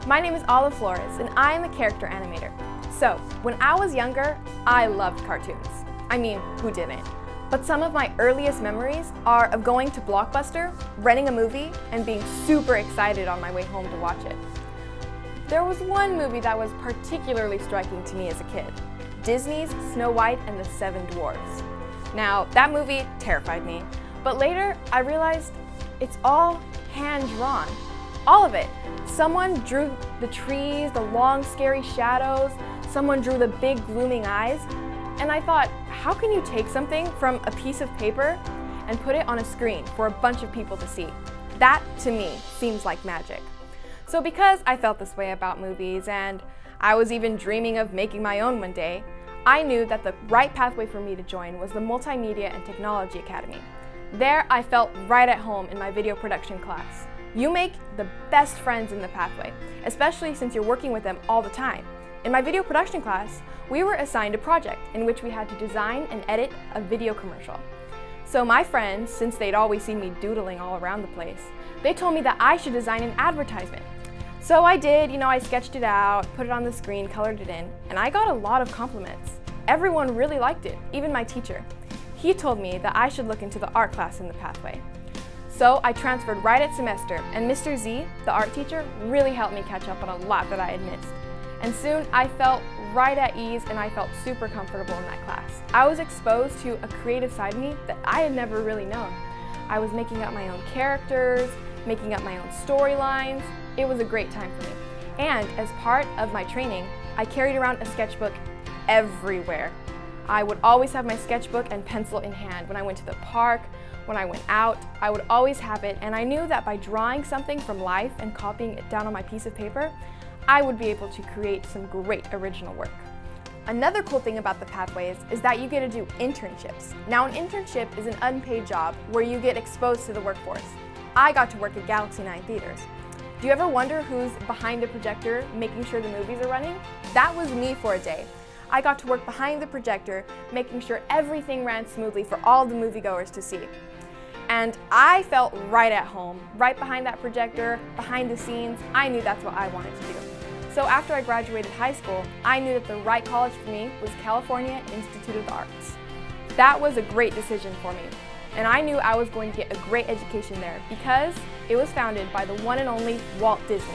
My name is Olive Flores, and I am a character animator. So, when I was younger, I loved cartoons. I mean, who didn't? But some of my earliest memories are of going to Blockbuster, renting a movie, and being super excited on my way home to watch it. There was one movie that was particularly striking to me as a kid, Disney's Snow White and the Seven Dwarves. Now, that movie terrified me, but later I realized it's all hand-drawn. All of it. Someone drew the trees, the long scary shadows, someone drew the big glooming eyes, and I thought, how can you take something from a piece of paper and put it on a screen for a bunch of people to see? That, to me, seems like magic. So because I felt this way about movies, and I was even dreaming of making my own one day, I knew that the right pathway for me to join was the Multimedia and Technology Academy. There, I felt right at home in my video production class. You make the best friends in the pathway, especially since you're working with them all the time. In my video production class, we were assigned a project in which we had to design and edit a video commercial. So my friends, since they'd always seen me doodling all around the place, they told me that I should design an advertisement. So I did, I sketched it out, put it on the screen, colored it in, and I got a lot of compliments. Everyone really liked it, even my teacher. He told me that I should look into the art class in the pathway. So I transferred right at semester, and Mr. Z, the art teacher, really helped me catch up on a lot that I had missed. And soon I felt right at ease and I felt super comfortable in that class. I was exposed to a creative side of me that I had never really known. I was making up my own characters, making up my own storylines. It was a great time for me. And as part of my training, I carried around a sketchbook everywhere. I would always have my sketchbook and pencil in hand. When I went to the park, when I went out, I would always have it, and I knew that by drawing something from life and copying it down on my piece of paper, I would be able to create some great original work. Another cool thing about the pathways is that you get to do internships. Now, an internship is an unpaid job where you get exposed to the workforce. I got to work at Galaxy 9 Theaters. Do you ever wonder who's behind the projector making sure the movies are running? That was me for a day. I got to work behind the projector, making sure everything ran smoothly for all the moviegoers to see. And I felt right at home, right behind that projector, behind the scenes. I knew that's what I wanted to do. So after I graduated high school, I knew that the right college for me was California Institute of the Arts. That was a great decision for me. And I knew I was going to get a great education there because it was founded by the one and only Walt Disney.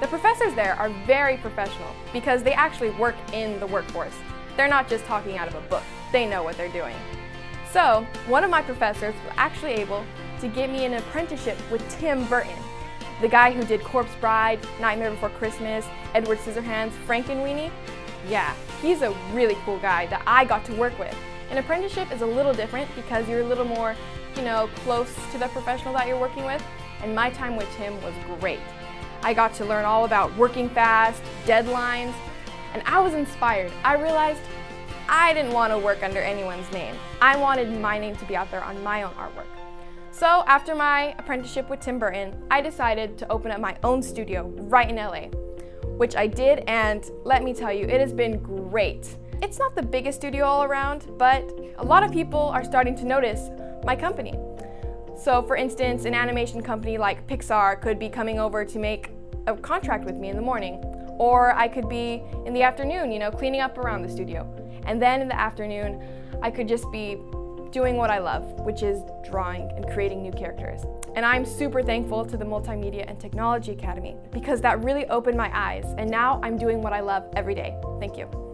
The professors there are very professional because they actually work in the workforce. They're not just talking out of a book. They know what they're doing. So, one of my professors was actually able to get me an apprenticeship with Tim Burton, the guy who did Corpse Bride, Nightmare Before Christmas, Edward Scissorhands, Frankenweenie. Yeah, he's a really cool guy that I got to work with. An apprenticeship is a little different because you're a little more, close to the professional that you're working with, and my time with Tim was great. I got to learn all about working fast, deadlines, and I was inspired. I realized I didn't want to work under anyone's name. I wanted my name to be out there on my own artwork. So after my apprenticeship with Tim Burton, I decided to open up my own studio right in LA, which I did, and let me tell you, it has been great. It's not the biggest studio all around, but a lot of people are starting to notice my company. So for instance, an animation company like Pixar could be coming over to make a contract with me in the morning, or I could be in the afternoon, cleaning up around the studio. And then in the afternoon, I could just be doing what I love, which is drawing and creating new characters. And I'm super thankful to the Multimedia and Technology Academy because that really opened my eyes, and now I'm doing what I love every day. Thank you.